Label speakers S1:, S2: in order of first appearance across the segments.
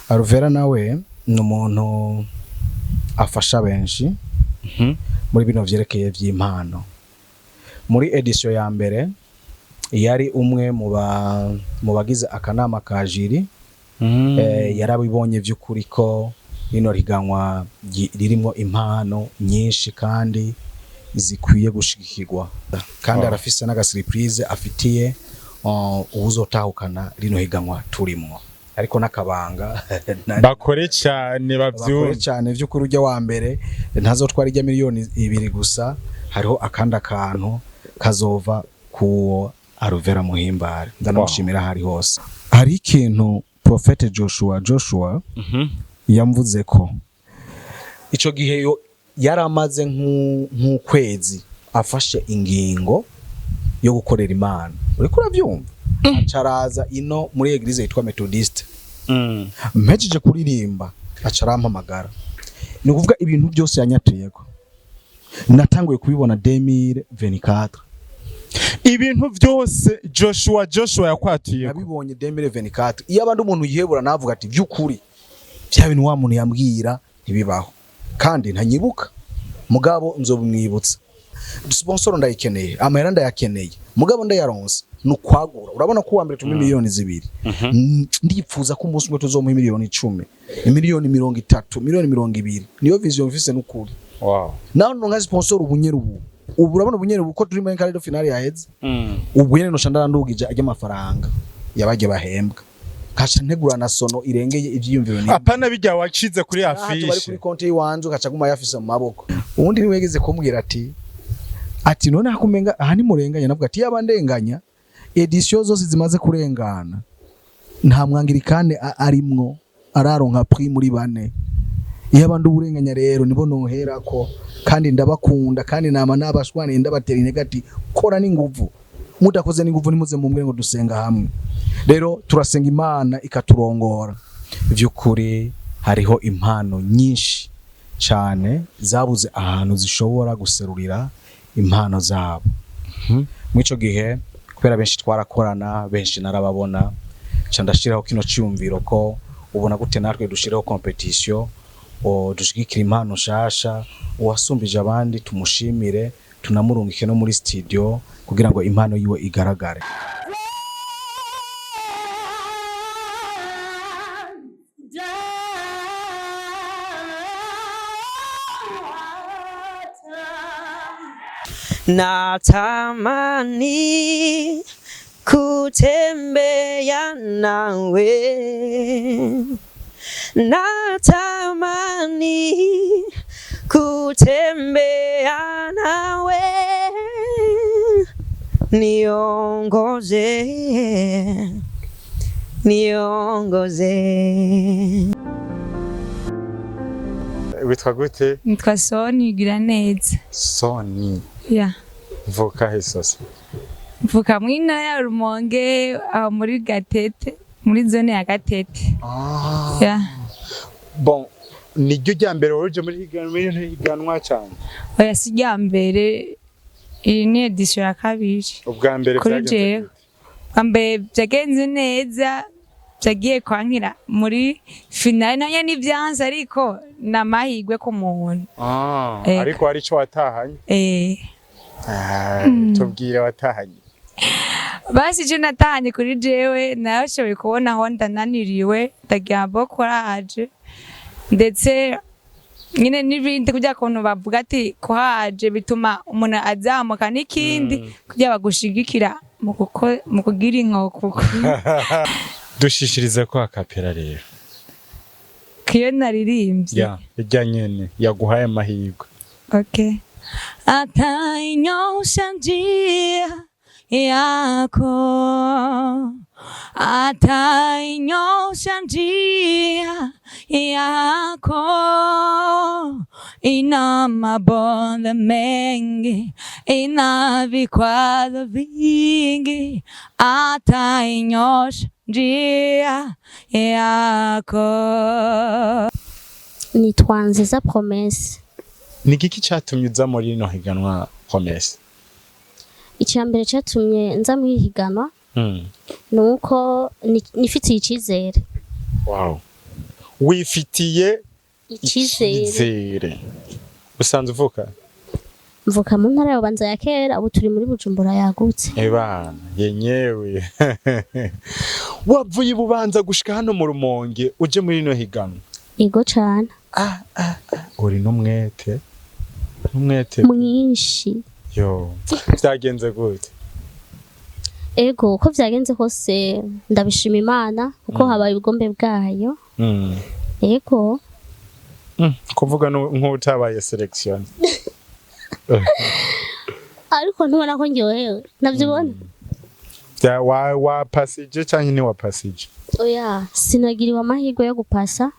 S1: Aruvera nawe ni umuntu afasha benshi muri bino vyerekeye vy'impano. Muri edition ya mbere yari umwe mu bagize akanama ka jiri yarabibonye vy'ukuri ko rino higanwa ririmo impano nyinshi kandi zikwiye gushigikirwa, kandi arafise n'aga surprise afitiye uzotahukana rino higanwa turimo, ariko nakabanga
S2: bakore cyane vy'ukuri ujya wa mbere ntazotwara ijya miliyoni 2 gusa, hariho akanda kantu kazova ku Aruvera Muhimbare. Ndanamushimira hari hose. Hari ikintu Prophet Joshua yamvuze ko ico gihe yaramaze nk'ukwezi afashe ingingo yo gukorera Imana. Uriko uravyumva? Acaraza ino muri eglise yitwa Methodist. Mpejeje kuririmba acarampamagara. Ni kuvuga ibintu byose yanyateyeko. Natanguye kubibona 2024. Ibintu byose Joshua yakwatiye.
S1: Nabibonye 2024. Iyo abandi umuntu yihebura navuga ati by'ukuri bya bintu wa muntu yambwira ntibibaho. Kandi ntanyibuka. Mugabo nzobumwibutsa. Sponsor ndayikeneye, amahera ndayakeneye. Mugabo ndayaronse nukwagura. Urabona ko wa mbere tumi miliyoni 2. Ndipfuza ko umunsi umwe tuzomuha miliyoni 10, miliyoni 30, miliyoni 20. Niyo vision mfise n'ukuri.
S2: Wow.
S1: Naho nonga sponsor ubunyeru ubu urabona ubunyeru uko turi muri Cardo finale ya heads. Ubunyeru no shandara ndugije ajya amafaranga yabaje bahembwa. Kacha ntegura na sono irengeye ivyiyumviro ni.
S2: Apana bijya wacize kuri afishe.
S1: Bari kuri konti yiwanje kacha guma yafise mu maboko. Ubundi niwegeze kumbwira ati none hakumenga aha ni murenganya, navuga ati yabandenganya edition zose zimaze kurengana nta mwangirikane arimwo araronka prix muri bane. Yabandi uburenganya rero nibo noherako, kandi ndabakunda kandi nama nabashwane ndabatera inegati kora n'inguvu, mudakoze n'inguvu nimuze mu ngo dusenga hamwe. Rero turasenga Imana ikaturongora. Vy'ukuri hariho impano nyinshi cyane zabuze ahantu zishobora guserurira impano zabo. Mwico gihe kubera benshi twarakorana, benshi narababona, candashiraho kino cyumviro ko ubona gute natwe dushiraho competition dushigikira impano shasha, uwasumbije abandi tumushimire, tunamurungike no muri studio kugira ngo impano yiwe igaragare.
S3: Natamani kutembea nawe, natamani kutembea nawe, niongoze, niongoze.
S2: Witwa gute?
S4: Nitwa Soni Giraneza.
S2: Soni.
S4: Yeah.
S2: Mvuka hesosi.
S4: Mvuka mwina ya Rumonge muri Gatete, muri zone ya Gatete. Yeah.
S2: Bon, niryo rya mbere woje muri higanwa cyane.
S4: Oya si rya mbere, iyi ni edition ya kabiri.
S2: Ubwa mbere
S4: byagenze. Ambe byagenze neza, byagiye kwankira muri finale nanya n'ivyanze ariko namahigwe ko muntu.
S2: Ariko ari cyo watahanye. Tubwire watahanye.
S4: Basi je natahanye kuri jewe nashoboye kubona aho ndananiriwe ndagira courage, ndetse nyine n'ibindi kujya kuntu bavuga ati courage bituma umuntu azamuka n'ikindi kujya bagushigikira mu kugira inkoko.
S2: Dushishirize ko akapera rero.
S4: Kiyo naririmbye.
S2: Ijya nyene yaguhaye amahirwe.
S4: Okay. Atainyosha njia yako, atainyosha njia yako, ina mabonde mengi, ina vikwazo vingi, atainyosha njia yako.
S5: Nitwa Nziza Promesse.
S2: Nigiki cyatumye uza muri ino higanwa Promesse?
S5: Icyambere cyatumye nza muri higanwa nuko nifitiye icyizere.
S2: Wow. wifitiye
S5: Icyizere.
S2: icyizere. Usanzwe uvuka?
S5: Mvuka mu ntara ya Bubanza ya kera, ubu turi muri Bujumbura yagutse.
S2: Ebana, yenyewe. Wavuye i Bubanza gushika hano mu Rumonge uje muri no higanwa.
S5: Ego cane.
S2: Uri n'umwete. Umwete
S5: Mwinshi.
S2: yo. Vyagenze gute?
S5: Ego uko vyagenze kose ndabishima Imana kuko habaye ubugombe bwayo. Ego.
S2: Kuvuga nk'utabaye selection.
S5: Ariko ntubona ko ndyohewe navyibona.
S2: Wa passage canke ni wa passage?
S5: Oya sinagiriwe amahirwe yo gupasa.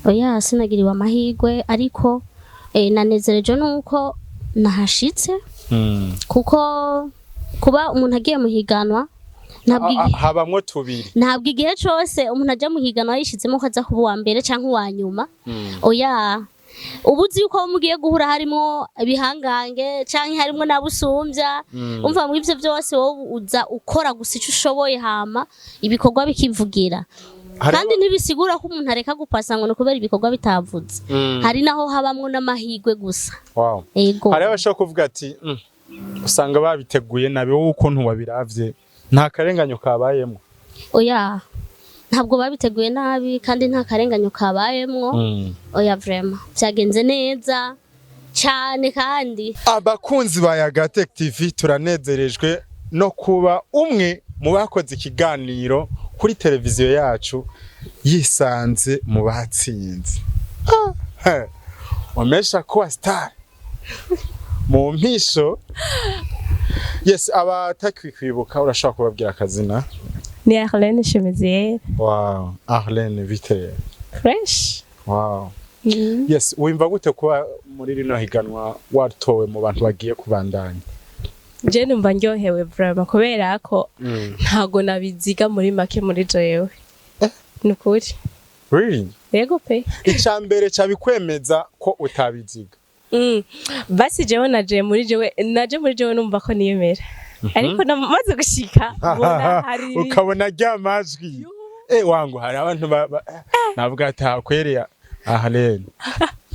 S5: Oya sinagiriwe amahirwe ariko nanezereje nuko nahashitse. Kuko kuba umuntu agiye muhiganwa
S2: habamwo tubiri.
S5: Ntabwo igihe cyose umuntu ajya muhiganwa yishizemo ko aza kuba uwa mbere canke uwa nyuma. Oya ubuzi yuko mugiye guhura harimo ibihangange canke harimo nabusumbya. Umva mu ivyo byose wowe uza ukora gusa ico ushoboye hama ibikorwa bikivugira. Kandi ntibisigura ko umuntu areka gupasa ngo no kubera ibikorwa bitavuze. Hari naho habamwo n'amahirwe gusa.
S2: Wow.
S5: Ego.
S2: Hari abashaka kuvuga ati usanga babiteguye nabe wowe ukuntu wabiravye nta karenganyo kabayemo.
S5: Oya ntabwo babiteguye nabi kandi nta karenganyo kabayemwo. Oya vraiment byagenze neza cyane kandi
S2: abakunzi ba Yagatech TV turanezerejwe no kuba umwe mu bakoze ikiganiro kuri televiziyo yacu yisanze mu batsinze. Omesha kuwa star mu mpisho. Yes, abatakwibuka urashaka kubabwira akazina?
S6: Ni Arlene Chemizier.
S2: Wow, Arlene Vite.
S6: Fresh.
S2: Wow. Yes, wimva gute kuba muri rino higanwa watowe mu bantu bagiye kubandanya?
S6: Je numva ndyohewe vraiment kubera ko ntago nabiziga muri make muri jewe. Nukuri.
S2: Really?
S6: Yego pe.
S2: Icambere cabikwemeza ko utabiziga.
S6: Basi jewe naje muri jewe numva ko niyemera. Ariko namaze gushika ubona hari
S2: ukabona ryamajwi. Wangu hari abantu navuga atakwereye Arlene.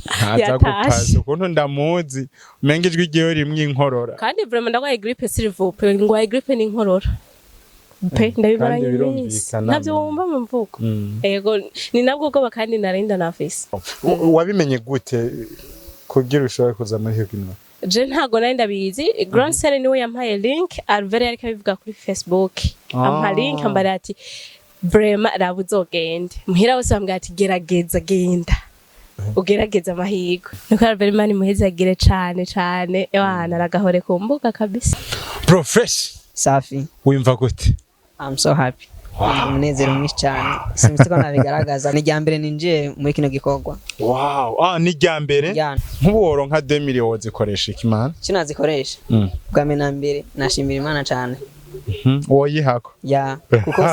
S2: Ntaza gupasa ukuntu ndamuzi umenga ijwi ryiwe rimwe inkorora.
S6: Kandi vraiment ndagwaye grippe s'il ngwaye grippe n'inkorora. Pe ndabibaranye neza. Navyo wumva mu mvuko. Yego ni nabwo bwo bakandi narinda nafise.
S2: Wabimenye gute kugira ushobora kuza muri higanwa?
S6: Je ntago nari ndabizi. Grand Sale niwe yampaye link Alvera yariko bivuga kuri Facebook. Ampa link ambara ati Brema rabuzogende. Muhira wose bambwira ati gerageza genda. Ugerageza amahirwe. Nuko Alvera Imana muhezagire cane ewana aragahore kumbuka kabisa.
S2: Bro fresh.
S3: Safi.
S2: Wimva gute?
S3: I'm so happy. Umunezero mwinshi cyane. Sinzi ko nabigaragaza. Ni ryambere ninjiye muri kino gikorwa.
S2: Wow. Ni ryambere? Nk'uboro nka 2 miliyoni wozikoresha ikimana?
S3: Kinazikoresha. Bwa mbere nashimira Imana cyane.
S2: Woyihako?
S3: Ya, kuko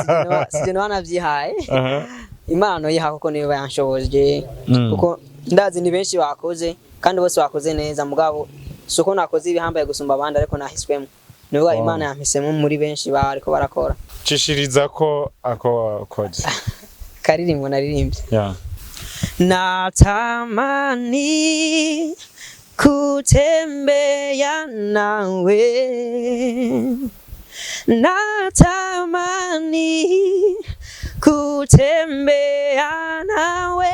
S3: sije wanavyihaye. Imana yihako ko niyo yanshoboje. Kuko ndazi ni benshi bakoze kandi bose bakoze neza mugabo suko nakoze ibihambaye gusumba abandi ariko nahiswemo. Niwe Imana yampisemo muri benshi bariko barakora. Cishiriza ko ako koje. Karirimbo naririmbye.
S2: Yeah.
S3: Natamani kutembea nawe. Natamani kutembea nawe.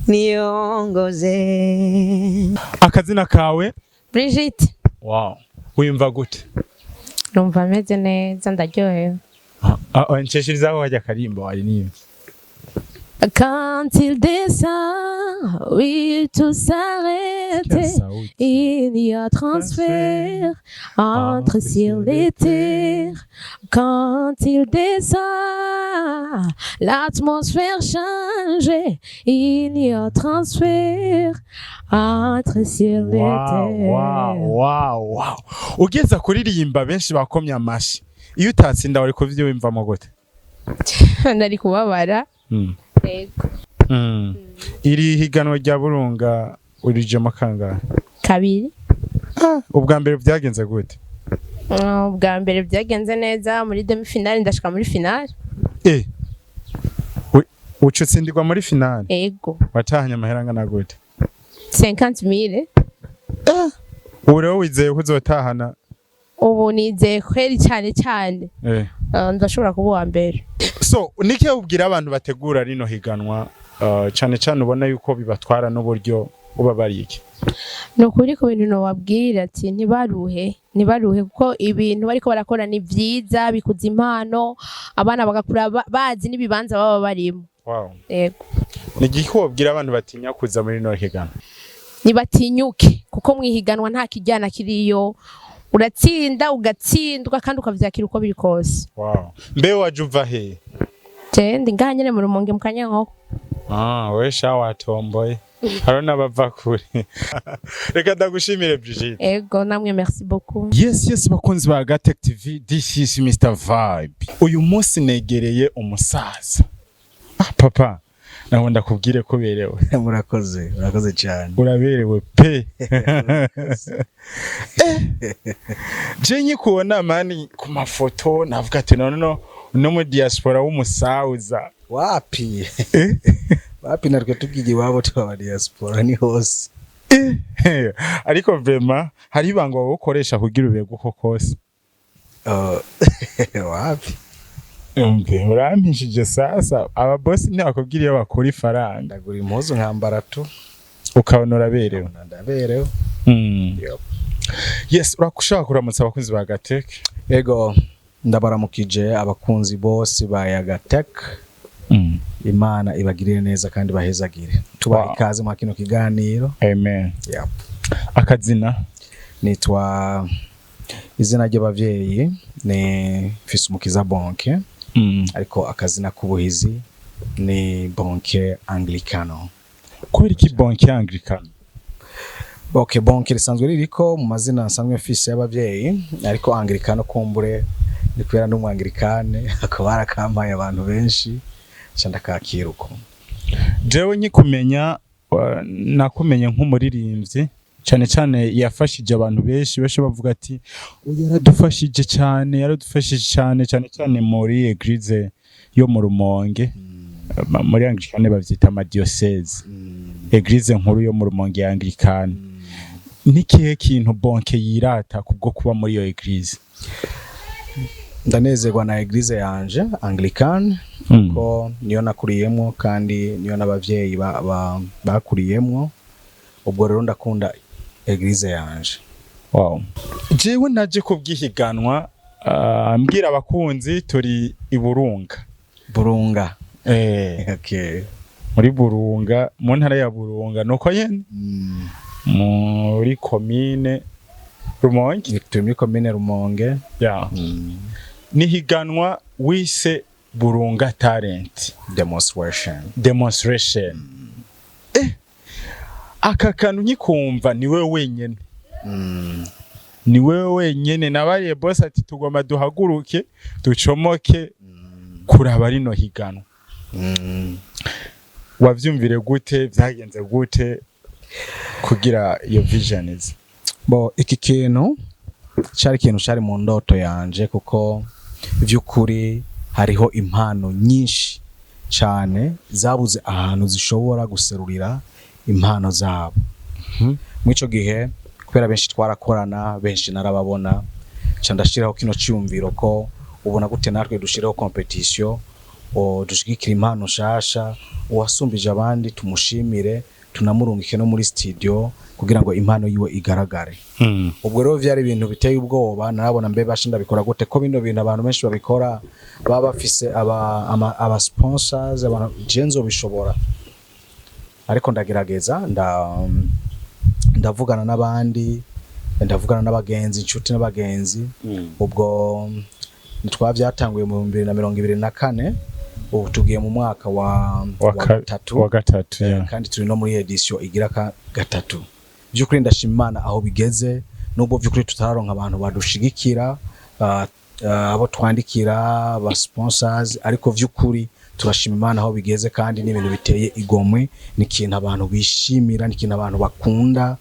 S3: Niongoze.
S2: Akazina kawe?
S4: Brigitte.
S2: Wow. Wimva gute?
S4: Numva meze neza ndaryohewe.
S2: Nsheshirizaho wajya karimbo wari niyo.
S4: Quand il descend, oui, tout s'arrête. Il y a transfert entre ciel et terre. Quand il descend, l'atmosphère change. Il y a transfert entre ciel et terre.
S2: Wow. Ugeza kuririmba benshi bakomye amashi. Iyo utatsinda wari kuvyo wimvamo gute?
S4: Ndari kubabara.
S6: Yego.
S2: Iri higanwa rya Burunga urije makanga?
S4: Kabiri.
S2: Ubwa mbere byagenze gute?
S6: Bwa mbere byagenze neza muri demi finale ndashika muri finale.
S2: Ucu utsindirwa muri finale.
S6: Ego.
S2: Watahanye amahera angana gute?
S6: 50,000.
S2: Ubu rero wizeye ko uzotahana?
S6: Ubu nizeye kweri cyane. Ndashobora kuba uwa mbere.
S2: So niki ubwira abantu bategura rino higanwa cyane ubona yuko bibatwara n'uburyo uba bari iki?
S6: Nukuri ku bintu no wabwira ati ntibaruhe kuko ibintu bariko barakora ni vyiza bikuza impano abana bagakura bazi n'ibibanza baba barimo.
S2: Wow.
S6: Yego.
S2: Nigiko wabwira abantu batinya kuza muri no higanwa?
S6: Nibatinyuke kuko mwihiganwa nta kijyana kiriyo uratsinda ugatsindwa kandi ukavyakira uko biri kose.
S2: Wow. Mbe waje uva he?
S6: Ndi nganyene mu Rumonge mu Kanyankoko.
S2: We sha watomboye. Haro nabava kure. Reka ndagushimire Brigitte.
S6: Ego namwe merci beaucoup.
S2: Yes bakunzi ba Gatech TV, this is Mr Vibe. Uyu munsi negereye umusaza. Papa, naho ndakubwire ko berewe.
S1: Murakoze cyane.
S2: Uraberewe pe. Je kubona mani ku mafoto navuga ati no mu diaspora w'umusaza.
S1: Wapi? Wapi narwo tubwije wabo twa diaspora ni hose.
S2: Ariko vraiment hari ibanga wowe ukoresha kugira ubego kose.
S1: Wapi?
S2: Urampishije sasa aba boss ni bakubwiriye bakora ifaranga.
S1: Ndagura impuzu nkambara tu.
S2: Ukabona uraberewe.
S1: Ndaberewe.
S2: Yes, urakushaka kuramutsa abakunzi ba Gatech.
S1: Ego ndabaramukije abakunzi bose ba Gatech. Imana ibagirire neza kandi bahezagire. Tubaha ikaze mu kino kiganiro.
S2: Amen.
S1: Yep.
S2: Akazina
S1: nitwa izina ry'abavyeyi ni Fisumukiza Bonke. Ariko akazina k'ubuhizi ni Bonke Anglicano.
S2: Kubera iki Bonke Anglicano?
S1: Okay, Bonke risanzwe ririko mu mazina nsanzwe mfise y'abavyeyi ariko Anglicano kumbure ni kubera n'umwanglikane akaba arakampaye abantu benshi cyanda kakiruko.
S2: Jewe nyikumenya nakumenye nk'umuririmbyi cyane yafashije abantu benshi bavuga ati yaradufashije cyane muri eglise yo mu Rumonge. Muri Anglikane bavyita ama diocese. Eglise nkuru yo mu Rumonge ya Anglikane. Nikihe kintu Bonke yirata kubwo kuba muri yo eglise?
S1: Ndanezerwa na eglise yanje Anglicane ko niyo nakuriyemo kandi niyo nabavyeyi bakuriyemo. Ubwo rero ndakunda eglise yanje.
S2: Wow. Jewe naje kubwihiganwa ambwira abakunzi turi i Burunga. Okay. Muri Burunga, mu ntara ya Burunga nuko yene. Muri commune Rumonge.
S1: Muri commune Rumonge.
S2: Yeah. Nihiganwa wise Burunga Talent Demonstration. Aka kantu nyikumva niwe wenyene. Niwe wenyene nabariye boss ati tugoma duhaguruke ducomoke kuraba rino higanwa. Wavyumvire gute byagenze gute kugira iyo visions?
S1: Iki kintu cyari mu ndoto yanje kuko vy'ukuri hariho impano nyinshi cyane zabuze ahantu zishobora guserurira impano zabo. Mwico gihe kubera benshi twarakorana benshi narababona cyandashiraho kino cyumviro ko ubona gute natwe dushiraho competition dushigikira impano shasha uwasumbije abandi tumushimire tunamurungike no muri studio kugira ngo impano yiwe igaragare. Ubwo rero vyari ibintu biteye ubwoba narabona mbe bashinda bikora gute ko bino bintu abantu benshi babikora baba bafise aba sponsors abantu genzo bishobora. Ariko ndagerageza ndavugana n'abandi ndavugana n'abagenzi inshuti n'abagenzi. Ubwo nitwavyatanguye mu 2024 ubu tugiye mu mwaka wa gatatu
S2: yeah.
S1: Kandi turi no muri edition igira gatatu. Vy'ukuri ndashimana aho bigeze nubwo vy'ukuri tutararonka abantu badushigikira abo twandikira ba sponsors ariko vy'ukuri turashima Imana aho bigeze kandi n'ibintu biteye igomwe, ni ikintu abantu bishimira, ni ikintu abantu bakunda,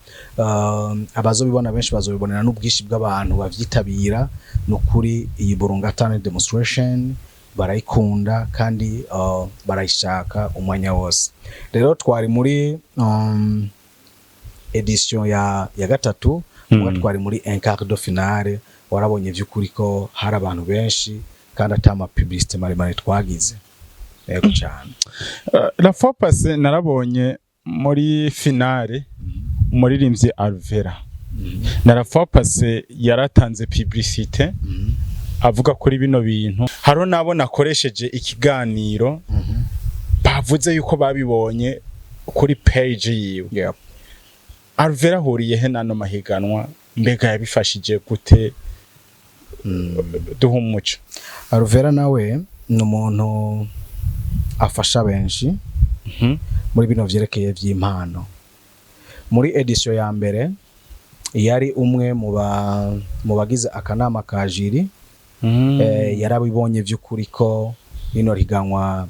S1: abazobibona benshi bazobibonera n'ubwishi bw'abantu bavyitabira. Nukuri iyi Burunga Talent Demonstration barayikunda kandi barayishaka umwanya wose. Rero twari muri edition ya gatatu, twari muri un quart de finale. Warabonye vy'ukuri ko hari abantu benshi kandi atama publicité maremare twagize. Yego cyane.
S2: La fois passée narabonye muri finale umuririmbyi Alvera. Na la fois passée yaratanze publicité avuga kuri bino bintu. Haro nabo nakoresheje ikiganiro bavuze yuko babibonye kuri page yiwe. Alvera huriye he nano mahiganwa, mbega yabifashije gute? Duha umuco.
S1: Alvera nawe ni umuntu afasha benshi muri bino vyerekeye vy'impano. Muri edition ya mbere yari umwe mu bagize akanama ka jiri, yarabibonye vy'ukuri ko bino higanwa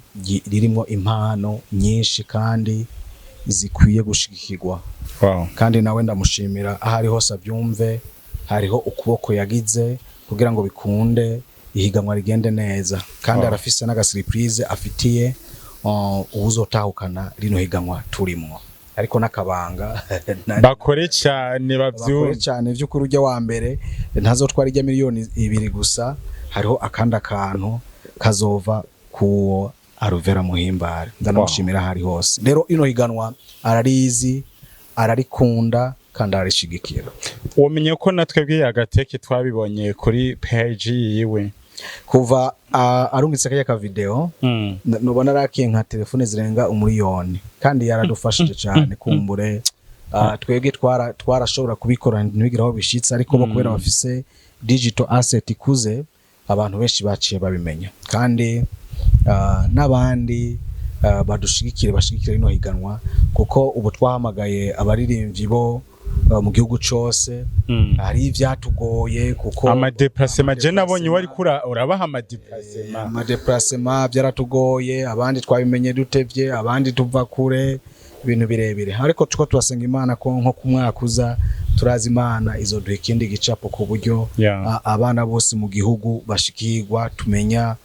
S1: ririmo impano nyinshi kandi zikwiye gushigikirwa. Kandi nawe ndamushimira ahari hose abyumve, hariho ukuboko yagize kugira ngo bikunde ihiganwa rigende neza, kandi arafise n'aga surprise afitiye uzotahukana rino higanwa turimo. Ariko nakabanga
S2: bakore cyane
S1: bakore cyane vy'ukuri ujya wa mbere ntazotwara ijya miliyoni 2 gusa, hariho akanda kantu kazova ku Alvera Muhimbare. Ndanamushimira hari hose. Rero ino higanwa ararizi, ararikunda kandi arishigikira.
S2: Womenye ko natwebwe yagateke twabibonye kuri page yiwe
S1: kuva arungitse kaya video, nubona rakiye nka telefone zirenga 1 miliyoni kandi yaradufashije cyane. Kumbure twebwe twarashobora kubikora ntibigiraho bishitse, ariko bakubera bafise digital asset ikuze, abantu benshi baciye babimenya. Kandi n'abandi badushigikire bashigikire ino higanwa, kuko ubu twahamagaye abaririmbyi bo mu gihugu cyose. Hari ivyatugoye kuko
S2: ama déplacement je nabonye wari kura urabaha ama
S1: déplacement byaratugoye, abandi twabimenye dutevye, abandi tuva kure, ibintu birebire. Ariko tuko turasenga Imana ko nko kumwakuza turazi Imana izoduha ikindi gicapo ku buryo abana bose mu gihugu bashikirwa, tumenya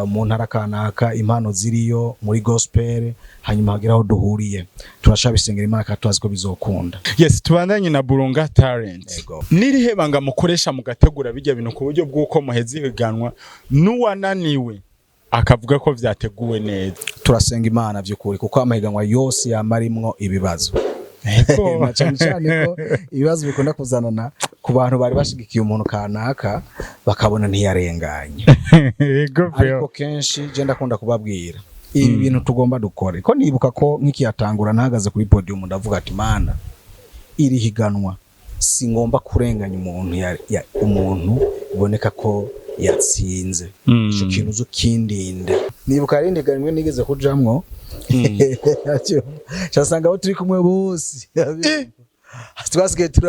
S1: mu ntara kanaka impano ziriyo muri gospel, hanyuma hagiraho duhuriye. Turashabisengera Imana kandi tuzi ko bizokunda.
S2: Yes, tubandanye na Burunga Talent. Nirihe banga mukoresha mugategura bijya bintu ku buryo bw'uko muhezi higanwa n'uwananiwe akavuga ko vyateguwe neza?
S1: Turasenga Imana by'ukuri kuko amahiganwa yose yamarimwo ibibazo. Cyane ko ibibazo bikunda kuzanana ku bantu bari bashigikiye umuntu kanaka bakabona ntiyarenganye. Ariko kenshi je ndakunda kubabwira ibi bintu tugomba dukore ko nibuka ko nk'ikiyatangura nahagaze kuri podium ndavuga ati Mana, iri higanwa si ngomba kurenganya umuntu iboneka ko yatsinze. Ico kintu uzukindinde. Nibuka rindi ganwe nigeze kujamwo cyasanga aho turi kumwe bose twasigaye turi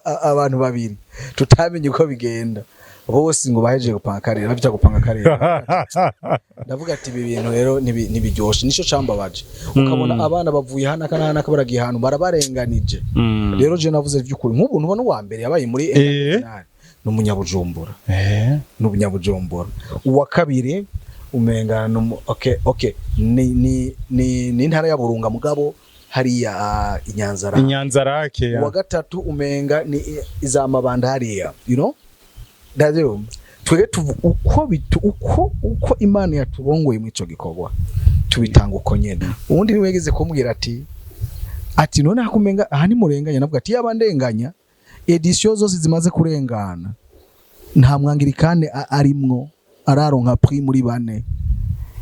S1: abantu babiri tutamenye uko bigenda, bose ngo bahejeje gupanga karere, bafite gupanga karere. Ndavuga ati ibi bintu rero nibiryoshe, nico cambabaje. Ukabona abana bavuye hana kana kabaragiye hano barabarenganije. Rero je navuze by'ukuri nk'ubu ntubona uwa mbere yabaye muri n'umunyabujumbura, n'umunyabujumbura. Uwa kabiri umenga okay ni ntara ya Burunga mugabo hariya Inyanzarake. Uwa gatatu umenga ni izamabanda hariya, you know. Dadero twege uko Imana yaturongoye mu ico gikorwa tubitanga uko nyene. Ubundi niwegeze kumbwira ati none hakumenga aha ni murenganya, navuga ati yabandenganya edition zose zimaze kurengana nta mwangirikane arimwo araronka prix muri 4.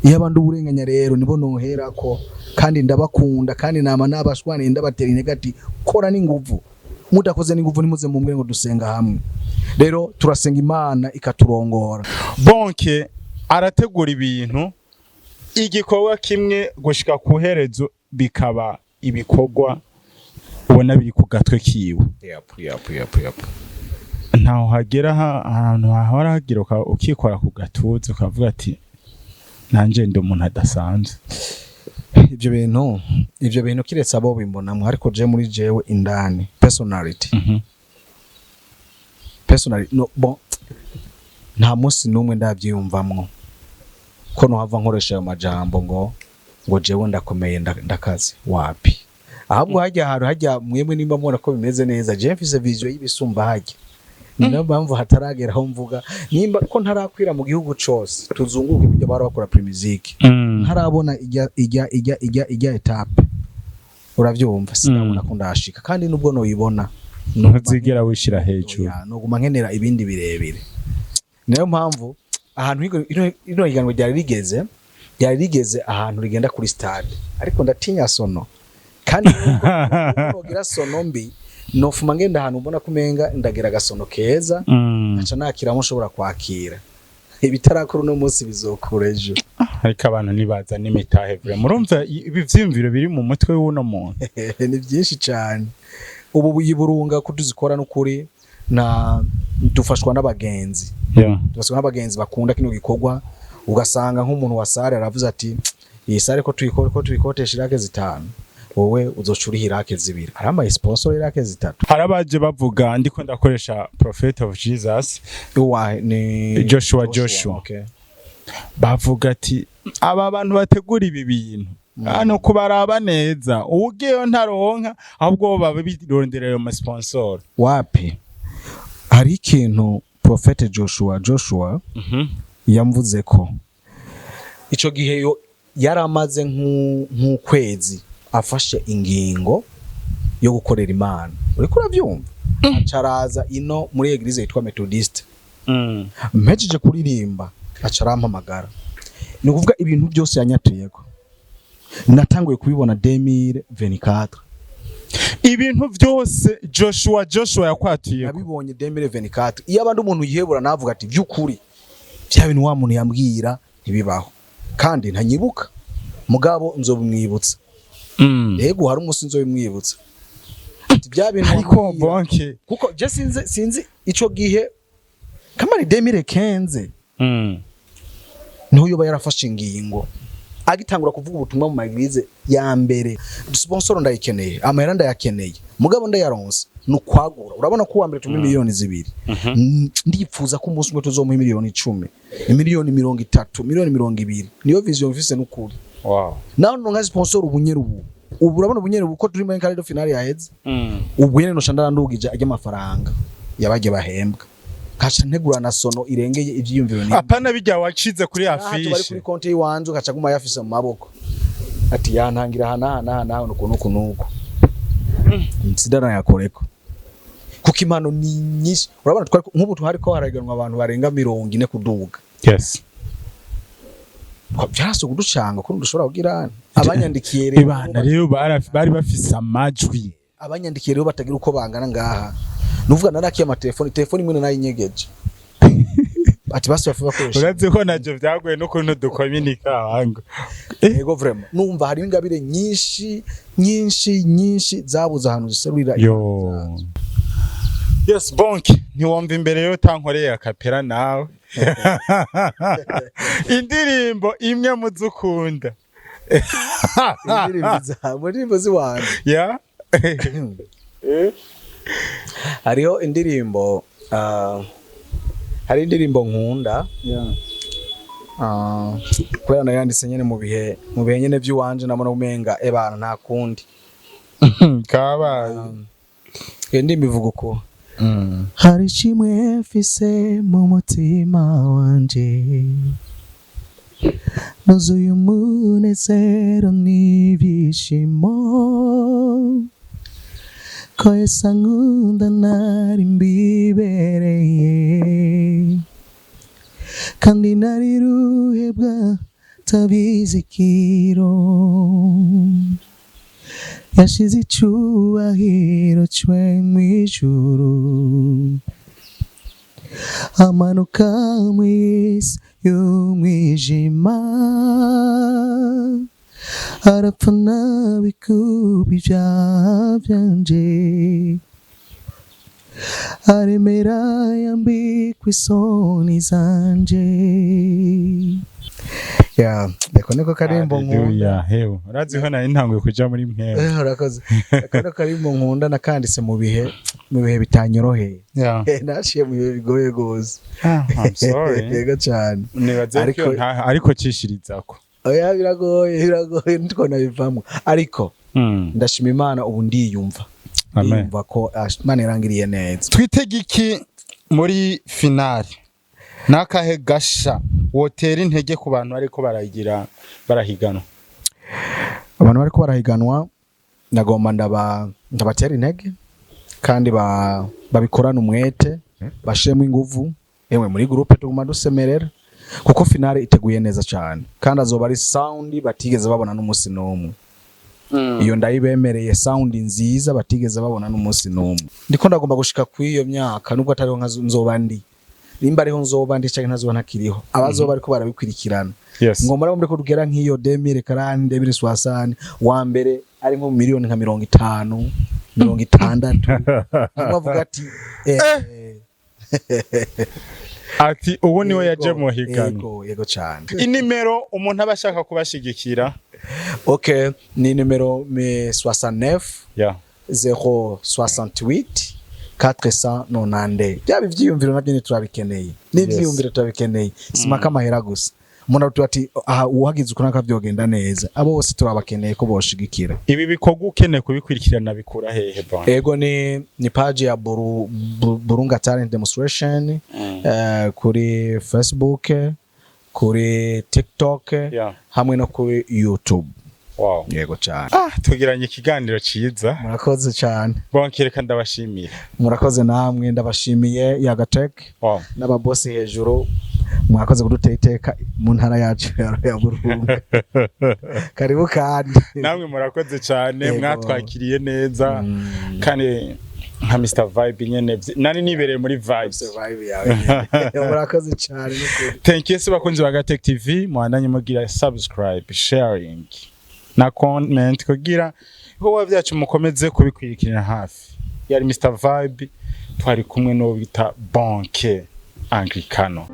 S1: Yabandi uburenganya rero nibo nohera ko, kandi ndabakunda kandi nama nabashwane ndabatera inegati kora n'inguvu, mudakoze n'inguvu nimuze mu mbwe ngo dusenga hamwe. Rero turasenga Imana ikaturongora.
S2: Bonke arategura ibintu igikorwa kimwe gushika kuherezo bikaba ibikorwa ubona biri ku gatwe kiwe. Ntaho hagera ahantu hahora hagira ukikora ku gatuza ukavuga ati nanje ndi umuntu adasanzwe.
S1: Ivyo bintu kiretse abo bimbonamwe ariko je muri jewe indani personality no bon nta munsi numwe ndavyiyumvamwo ko no hava nkoresha ayo majambo ngo jewe ndakomeye ndakazi wapi ahubwo hajya mwemwe nimba mubona ko bimeze neza je mfise vision y'ibisumba hajya niyo mpamvu hatarageraho mvuga nimba ko ntarakwira mu gihugu cose tuzunguruke kujya bara bakora pre-music ntarabona ijya etape uravyumva sinabona ko ndashika kandi nubwo noyibona
S2: ntuzigera wishira hejuru
S1: noguma nkenera ibindi birebire niyo mpamvu ahantu ino higanwa ryari rigeze ahantu rigenda kuri stade ariko ndatinya sono kandi nogira sono mbi nofuma ngenda ahantu mbona kumenga ndagera gasono keza aca nakiramo ushobora kwakira ibitarakora no munsi bizokurejo
S2: ariko abantu nibaza n'imitahe vre murumva ibi vyimviro biri mu mutwe w'uno muntu
S1: ni byinshi cyane ubu buyiburunga kutuzikora n'ukuri na dufashwa n'abagenzi dufashwa n'abagenzi bakunda kino gikorwa ugasanga nk'umuntu wa sare aravuze ati iyi sare ko tuyikotesha irake zitanu wowe uzocura irake zibiri arama sponsor irake zitatu
S2: harabaje bavuga ndiko ndakoresha Prophet of Jesus
S1: ni
S2: Joshua
S1: okay.
S2: Bavuga ati aba bantu bategura ibi bintu hano kubaraba neza ugiyeyo ntaronka ahubwo baba bironderera ayo sponsor
S1: wapi hari ikintu Prophet Joshua yamvuze ko ico gihe yaramaze nk'ukwezi afashe ingingo yo gukorera Imana uriko uravyumva acaraza ino muri eglise yitwa Methodist mpejeje kuririmba acarampamagara ni kuvuga ibintu byose yanyateyeko natanguye kubibona 2024
S2: ibintu byose Joshua yakwatiye
S1: nabibonye 2024 iyo abandi umuntu yihebura navuga ati byukuri bya bintu wa muntu yambwira ntibibaho kandi ntanyibuka mugabo nzobimwibutsa yego hari umunsi nzobimwibutsa ati bya bintu
S2: ariko bonke
S1: kuko je sinzi ico gihe kamari 2015 niho yoba yarafashe ingingo agitangura kuvuga ubutumwa mu maglize ya mbere sponsor ndayikeneye amahera ndayakeneye mugabo ndayaronse nukwagura urabona ko wa mbere 10 miliyoni zibiri ndipfuza ko umunsi umwe tuzomuha miliyoni 10 miliyoni 30 miliyoni 20 niyo vision mfise n'ukuri
S2: wow
S1: naho nonga sponsor ubunyeru ubu urabona ubunyeru ko turi muri karido finale ya heads ubu nyene no shandara ndugije ajya amafaranga yabaje bahembwa kaca ntegura na sono irengeye ivyiyumviro ni
S2: apana bijya wacize kuri afishe
S1: bari kuri konti yiwanje kaca guma yafise mu maboko ati yantangira hana nuko nsidana yakoreko kuko impano ni nyinshi urabona twari nk'ubu tuhari ko haraganwa abantu barenga 40 kuduga
S2: yes
S1: byaraso kuducanga ko dushobora kugira abanyandikiye
S2: rero bari bafise amajwi
S1: abanyandikiye rero batagira uko bangana ngaha nuvuga narakiye telefone imwe nayinyegeje ati basi bafuba koresha
S2: uraze ko naje byagoye no kuntu dukominika hango
S1: yego vraiment numva hari ingabire nyinshi zabuza ahantu ziserurira
S2: yo yes bonke ntiwumva imbere yo tankoreye akapera nawe indirimbo imwe muzukunda
S1: indirimbo ziwanje
S2: ya
S1: hariho indirimbo hari indirimbo nkunda kubera nayanditse nyene mu bihe nyene by'uwanje namona umenga ebana nta kundi
S2: kabaye
S1: ndimi bivuga uko hari kimwe mfise mu mutima wanje nuzuye umunezero n'ibyishimo ko Yesu ankunda nari mbibereye kandi nari ruhebwa tabizikiro yashize icyubahiro cwe mw'ijuru amanuka mw'isi y'umwijima arapfa nabikuba ibyaha byanje aremera yambikwa isoni zanje ya beko niko karimbo nkunda
S2: Haleluya hewe urazi ko nari ntanguye kuja muri mpera
S1: urakoze kano karimbo nkunda nakanditse mu bihe bitanyoroheye
S2: yeah
S1: naciye mu bihe bigoye gose
S2: I'm sorry
S1: yego cyane
S2: nibaze ko ariko cishiririzako
S1: oya biragoye nitwo nabivamo ariko ndashima Imana ubu ndiyumva ndiyumva ko Imana irangiriye neza.
S2: Twitege iki muri finale nakahe gasha wotera intege ku bantu ariko barahiganwa
S1: abantu bariko barahiganwa nagomba ndabatera intege kandi babikorana umwete bashiremo inguvu yewe muri groupe tuguma dusemerera kuko finale iteguye neza cyane kandi azoba ari sound batigeze babona n'umunsi n'umwe. Iyo ndayibemereye sound nziza batigeze babona n'umunsi n'umwe. Ndiko ndagomba gushika kwiyo myaka nubwo atariho nzoba ndi nimba ariho nzoba ndi cyangwa ntazoba ntakiriho abazoba ariko barabikwirikirana. Ngomba muri ko tugera nk'iyo 2040 2060 wa mbere ari nko miliyoni nka 50 60 bavuga ati
S2: ati ubu niwe yaje mu higano
S1: yego cyane.
S2: Inimero umuntu abashaka kubashigikira
S1: okay ni numero 69
S2: yeah
S1: 068 490 bya bivyiyumviro nabyo ni turabikeneye n'ivyiyumviro turabikeneye simaka amahera gusa umuntu ati uhagize uko nakavyogenda neza abo bose turabakeneye ko boshigikira
S2: ibi bikorwa ukeneye kubikurikirana bikura hehe bana
S1: ego ni page ya Burunga Talent Demonstration kuri Facebook kuri TikTok hamwe no kuri YouTube.
S2: Wow
S1: yego cyane
S2: tugiranye ikiganiro ciza
S1: murakoze cyane
S2: bonkereka ndabashimiye
S1: murakoze namwe ndabashimiye Yagatek n'ababosi hejuru mwakoze kudutera iteka mu ntara yacu ya Burunga karibu kandi
S2: namwe murakoze cyane mwatwakiriye neza kandi nka Mr Vibe nyene nari nibereye muri vibes
S1: vibe yawe murakoze cyane n'ukuri.
S2: Thank you bakunzi ba Gatech TV mwandanye mugira subscribe sharing na comment kugira ho byacu mukomeze kubikwirikirana hafi. Yari Mr Vibe twari kumwe no bita Banque Anglicano.